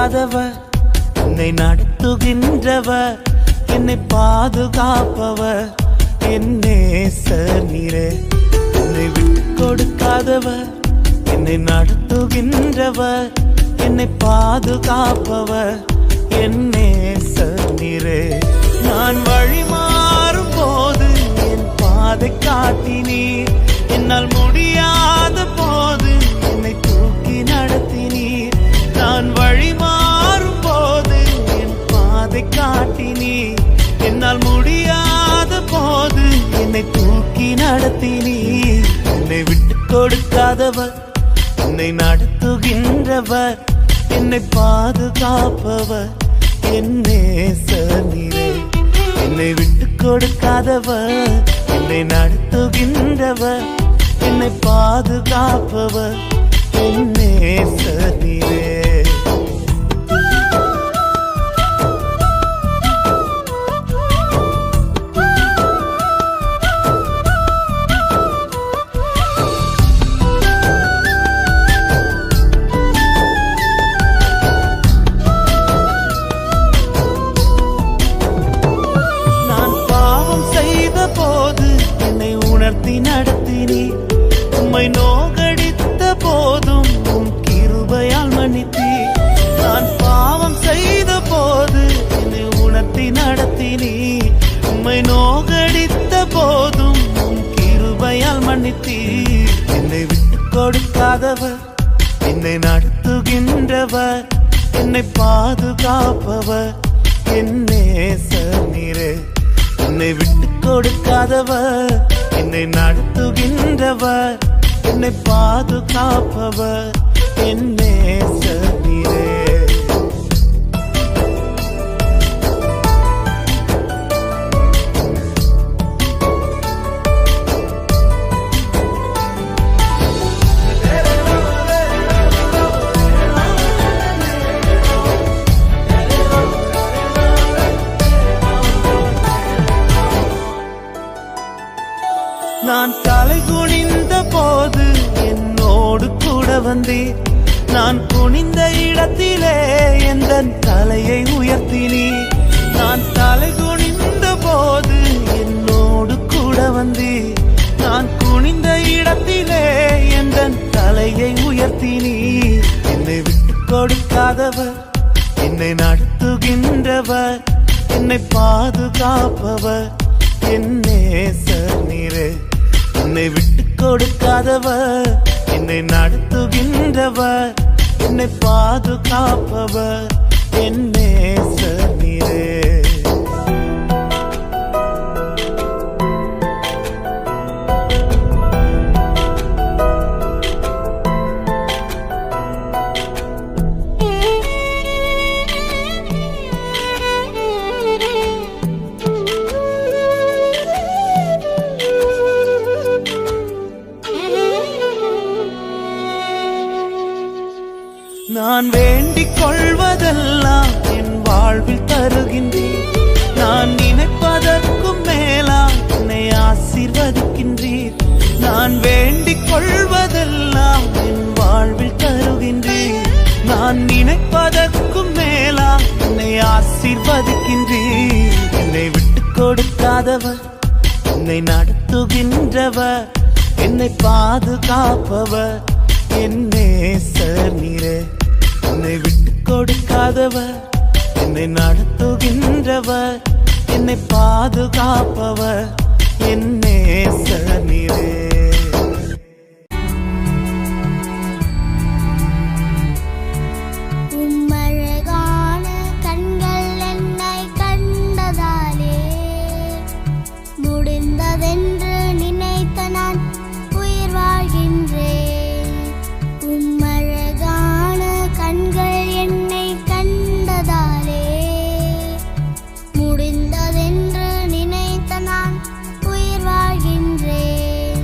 கொடுக்காதவர், என்னை நடத்துகின்றவர், என்னை பாதுகாப்பவர், என் நேசர் நீரே. என்னை விட்டு கொடுக்காதவர், என்னை நடத்துகின்றவர், என்னை பாதுகாப்பவர், என் நேசர் நீரே. நான் வழி மாறும் போது என் பாதை காட்டினீர், என்னால் முடியாத போது என்னை தூக்கி நடத்தினீர். நான் வழி மாறும் போது என் பாதை காட்டினீர், என்னால் முடியாத போது என்னை தூக்கி நடத்தினீர். என்னை விட்டு கொடுக்காதவர், என்னை நடத்துகின்றவர், என்னை பாதுகாப்பவர், என் நேசர் நீரே. என்னை விட்டு கொடுக்காதவர், என்னை நடத்துகின்றவர், என்னை பாதுகாப்பவர், என் நேசர் நீரே. நடத்தினீர், உம்மை நோகடித்த போதும் உம் கிருபையால் மன்னித்தீர். நான் பாவம் செய்த போது என்னை உணர்த்தி நடத்தினீர், உம்மை நோகடித்த போதும் உம் கிருபையால் மன்னித்தீர். என்னை விட்டு கொடுக்காதவர், என்னை நடத்துகின்றவர், என்னை பாதுகாப்பவர், என் நேசர் நீரே. என்னை விட்டு கொடுக்காதவர், என்னை நடத்துகின்றவர், என்னை பாதுகாப்பவர், என் நேசர் நீரே. நான் தலை குனிந்த போது என்னோடு கூட வந்தீர், நான் குனிந்த இடத்திலே எந்த தலையை உயர்த்தினீர். நான் தலை குனிந்த போது என்னோடு கூட வந்தீர், நான் குனிந்த இடத்திலே எந்த தலையை உயர்த்தினீர். என்னை விட்டு கொடுக்காதவர், என்னை நடத்துகின்றவர், என்னை பாதுகாப்பவர், என் நேசர் நீரே. என்னை விட்டு கொடுக்காதவர், என்னை நடத்துகின்றவர், என்னை பாதுகாப்பவர், என் நேசர் நீரே. நான் வேண்டிக் கொள்வதெல்லாம் என் வாழ்வில் தருகின்றீர், நான் நினைப்பதற்கும் மேலாம் என்னை ஆசீர்வதிக்கின்றீர். நான் வேண்டிக் கொள்வதெல்லாம் என் வாழ்வில் தருகின்றீர், நான் நினைப்பதற்கும் மேலாம் என்னை ஆசீர்வதிக்கின்றீர். என்னை விட்டு கொடுக்காதவர், என்னை நடத்துகின்றவர், என்னை பாதுகாப்பவர், என் நேசர் நீரே. என்னை விட்டு கொடுக்காதவர், என்னை நடத்துகின்றவர், என்னை பாதுகாப்பவர், என் நேசர் நீரே. முடிந்ததென்று நினைத்த நான் உயிர் வாழ்கின்றேன். உம்மழகான கண்கள் என்னை கண்டதாலே, முடிந்ததென்று நினைத்த நான் உயிர் வாழ்கின்றேன்.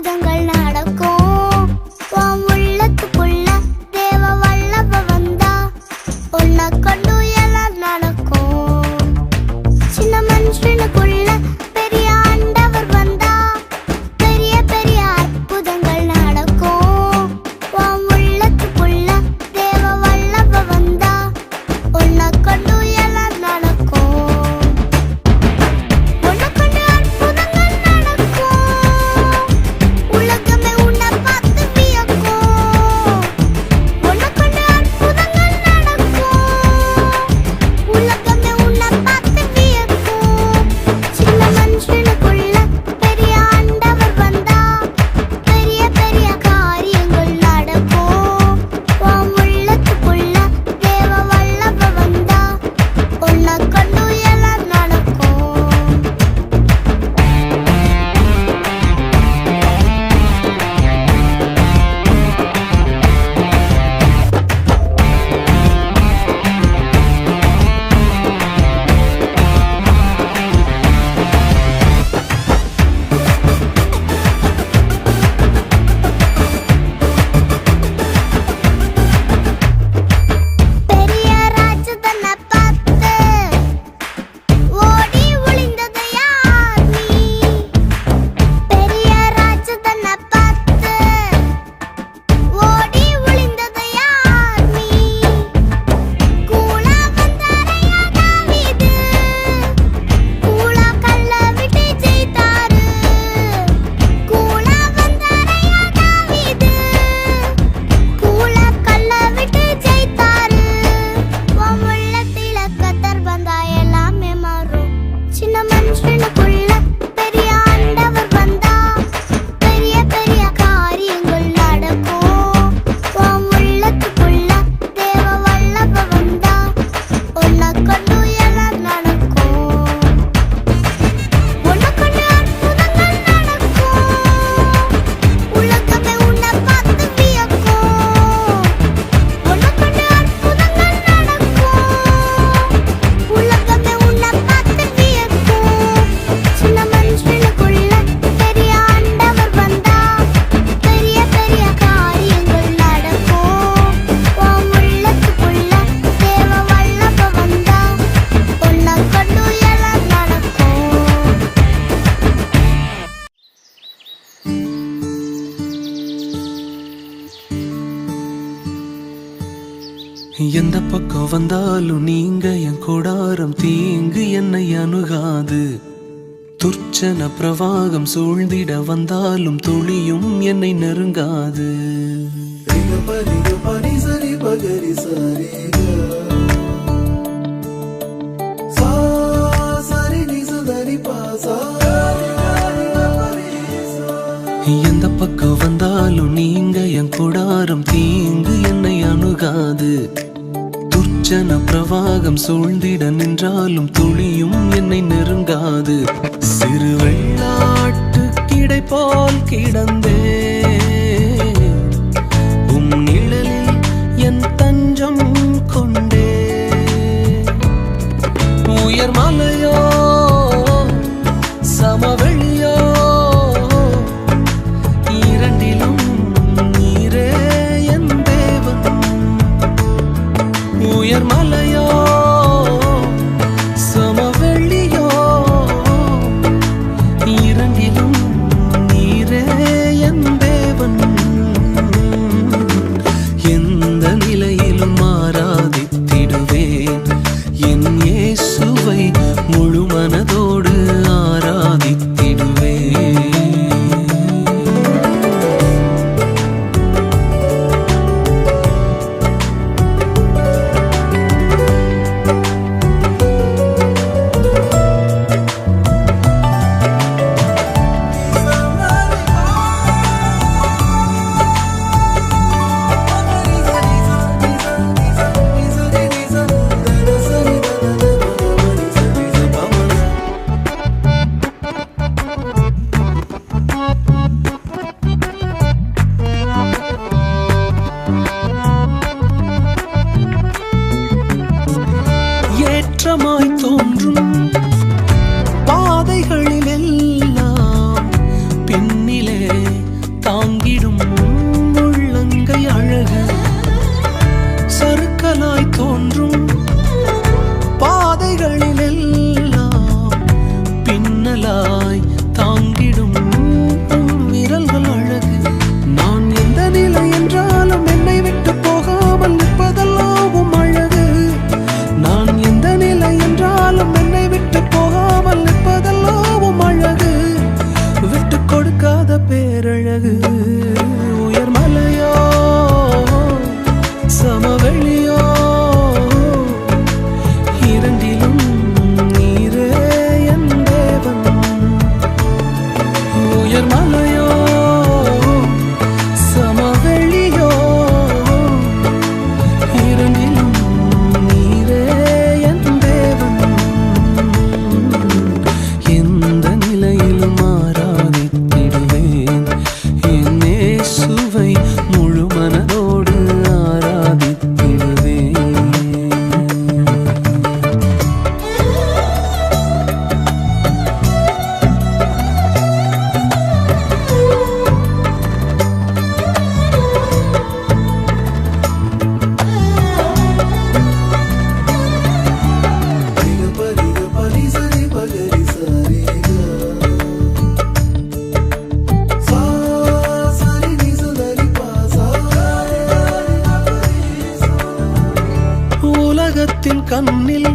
அற்புதங்கள் நடக்கும். உன் உள்ளத்துக்குள்ள தேவ வல்லவ வந்தா உன்னை கொண்டு எல்லாம் நடக்கும். சின்ன மனுஷனுக்குள்ள பெரிய ஆண்டவர் வந்தா பெரிய பெரிய அற்புதங்கள் நடக்கும். உன் உள்ளத்துக்குள்ள தேவ வல்லவ வந்தா உன்னை கொண்டு எல்லாம் நடக்கும். உன்னை கொண்டு அற்புதங்கள் நடக்கும். உலகமே உன்னை பார்த்து வியக்கும். உன்னை கொண்டு அற்புதங்கள் நடக்கும். உலகமே உன்னை பார்த்து வியக்கும். சின்ன மனுஷனுக்குள்ள பெரிய ஆண்டவர் வந்தா பெரிய பெரிய காரியங்கள் நடக்கும். உன் உள்ளத்துக்குள்ள தேவ வல்லவ வந்தா உன்னை கொண்டு எல்லாம் நடக்கும். பெரிய ராஜதனை பார்த்து ஓடி ஒளிந்தது யார் நீ? பெரிய ராஜதனை பார்த்து ஓடி ஒளிந்தது யார் நீ? கூலா வந்தாரையா தாவீது, கூலா கல்ல விட்டு ஜெயித்தாரு. கூலா வந்தாரையா தாவீது, கூலா கல்ல விட்டு ஜெயித்தாரு. உன் உள்ளத்தில கத்தர் வந்தா எல்லாமே மாறும். சின்ன மனுஷனுக்குள்ள பெரிய ஆண்டவர் வந்தா பெரிய பெரிய காரியங்கள் நடக்கும். உன் உள்ளத்துக்குள்ள தேவ வல்லவ வந்தா உன்னை கொண்டு எல்லாம் நடக்கும். உன்னை கொண்டு அற்புதங்கள் நடக்கும். உலகமே உன்னை பார்த்து வியக்கும். உன்னை கொண்டு அற்புதங்கள் நடக்கும். உலகமே உன்னை பார்த்து வியக்கும். சின்ன மனுஷனுக்குள்ள பெரிய ஆண்டவர் வந்தா பெரிய பெரிய காரியங்கள் நடக்கும். உன் உள்ளத்துக்குள்ள தேவ வல்லவ வந்தா உன்னை கொண்டு எல்லாம் நடக்கும். எந்த பக்கம் வந்தாலும் நீங்க என் கூடாரம் தீங்கு என்னை அணுகாது. துர்ச்சன பிரவாகம் சூழ்ந்திட வந்தாலும் துளியும் என்னை நெருங்காது. எந்த பக்கம் வந்தாலும் நீங்க என் கூடாரம் தீங்கு என்னை அணுகாது. துர்ச்சன பிரவாகம் சூழ்ந்திட நின்றாலும் துளியும் என்னை நெருங்காது. சிறு வெள்ளாட்டு கிடை போல் கிடந்தே உம் நிழலில் என் தஞ்சம் கொண்டே. உயர் மலையோ சமவெளியோ இரண்டிலும் நீரே என் தேவன். உயர் மலையோ சமவெளியோ இரண்டிலும் நீரே என் தேவன். எந்த நிலையிலும் ஆராதித்திடுவேன் என் இயேசுவை முழு மனதோடு ஆராதித்திடுவேன். ஏற்றமாய் தோன்றும் பாதைகளில் எல்லாம் பின்னிலே தாங்கிடும் உள்ளங்கை அழகு சறுக்கலாய் தோன்றும் பாதைகளில் எல்லாம் பின்னலாய் தாங்கிடும் விரல்கள் அழகு. நான் எந்த நிலை என்றாலும் என்னை விட்டு போகாமல் நிற்பதெல்லாம் அழகு. நான் எந்த நிலை என்றாலும் என்னை விட்டு போகாமல் நிற்பதெல்லாம் அழகு. விட்டு கொடுக்காத பேரழகு. உயர்மலையோ சமவெளியோ இரண்டிலும் நீரே என் தேவன். உயர்மலையோ சமவெளியோ இரண்டிலும் நீரே என் தேவன். எந்த நிலையிலும் ஆராதித்திடுவேன் என் இயேசுவை முழு மனதோடு ஆராதித்திடுவேன். உலகத்தின் கண்ணில்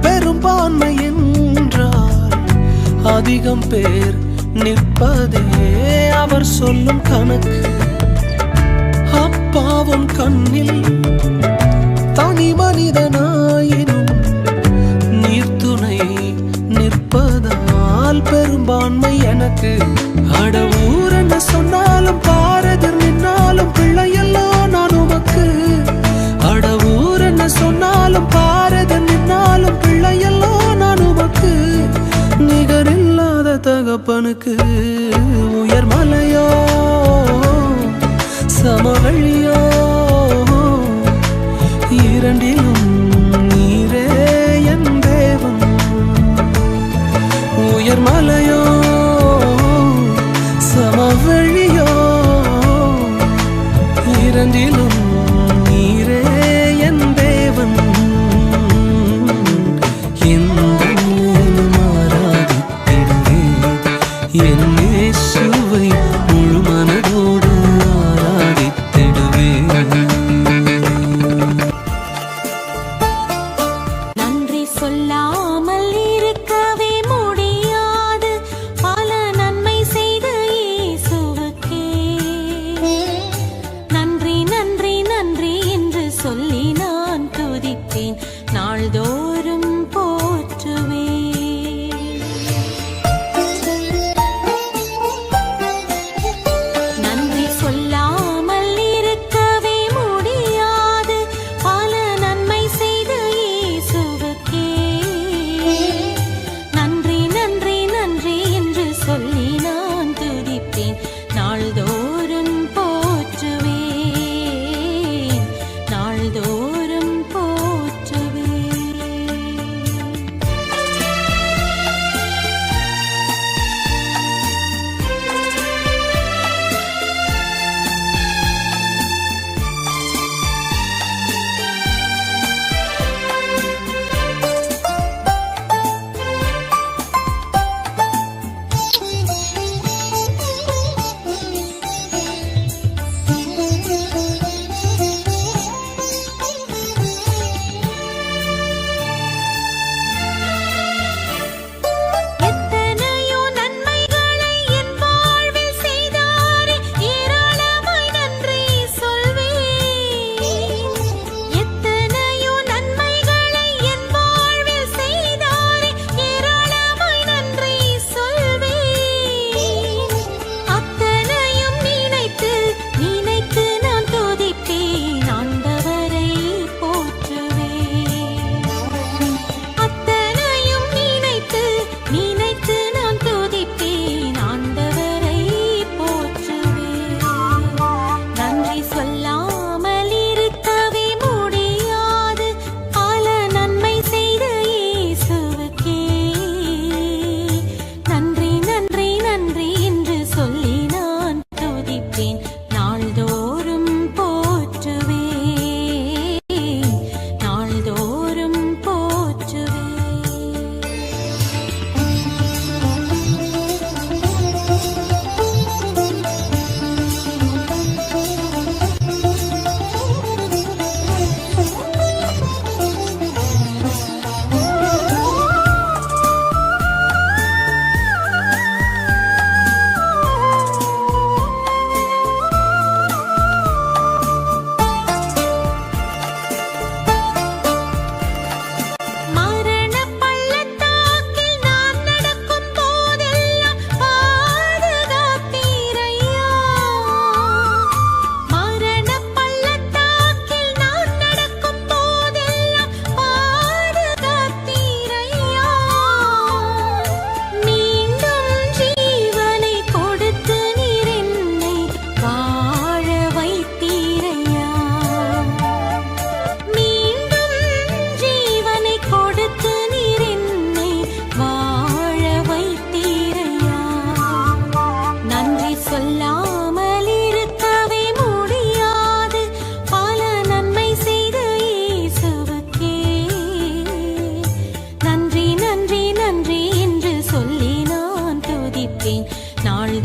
பெரும்பான்மை என்றால் அதிகம் பேர் நிற்பதே அவர் சொல்லும் கணக்கு. அப்பாவும் கண்ணில் தனி மனிதனாயினும் நீர்த்துணை நிற்பதால் பெரும்பான்மை எனக்கு. அட ஊர் என்ன சொன்னாலும் பாரதிர் நின்னாலும் பிள்ளையெல்லாம் நான் உமக்கு. அட ஊர் என்ன சொன்னாலும் பாரதிர் நின்னாலும் பிள்ளையெல்லாம் நான் உமக்கு. நிகரில்லாத தகப்பனுக்கு. உயர்மலையோ சமவெளியோ இரண்டிலும் நீரே என் தேவன். உயர்மலையோ சமவெளியோ இரண்டிலும் நீரே என் தேவன். எந்த நிலையிலும் ஆராதித்திடுவேன் என் இயேசுவை முழு மனதோடு ஆராதித்திடுவேன். நன்றி சொல்லாமல் இருக்கவே முடியாது.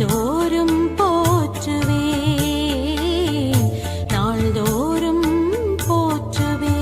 நாள்தோறும் போற்றுவேன், நாள்தோறும் போற்றுவேன்.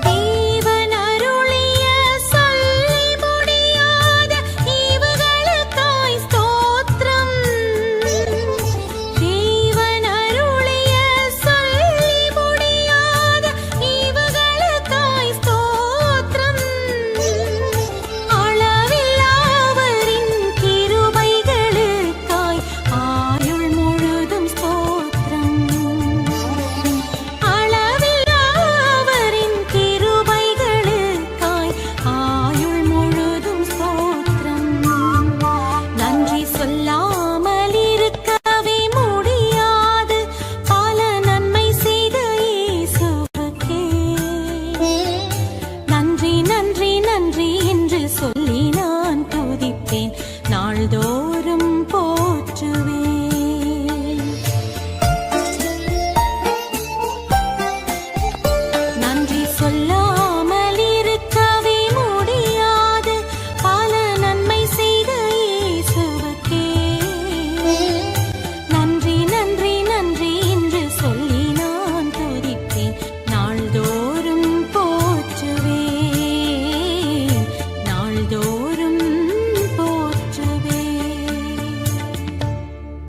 தேவன் அருளிய சொல்லி முடியாத ஈவுகளுக்காய் ஸ்தோத்திரம். தேவன் அருளிய சொல்லி முடியாத ஈவுகளுக்காய் ஸ்தோத்திரம். அளவில்லாவரின் கிருபைகளுக்காய் ஆயுள் முழுதும் ஸ்தோத்திரம். அளவில்லாவரின் கிருபைகளுக்காய் ஆயுள் முழுதும் ஸ்தோத்திரம். நன்றி சொல்லாமல் இருக்கவே முடியாது, பல நன்மை செய்த இயேசுவுக்கே. நன்றி நன்றி நன்றி என்று சொல்லி நான் துதிப்பேன், நாள்தோறும் போற்றுவேன்.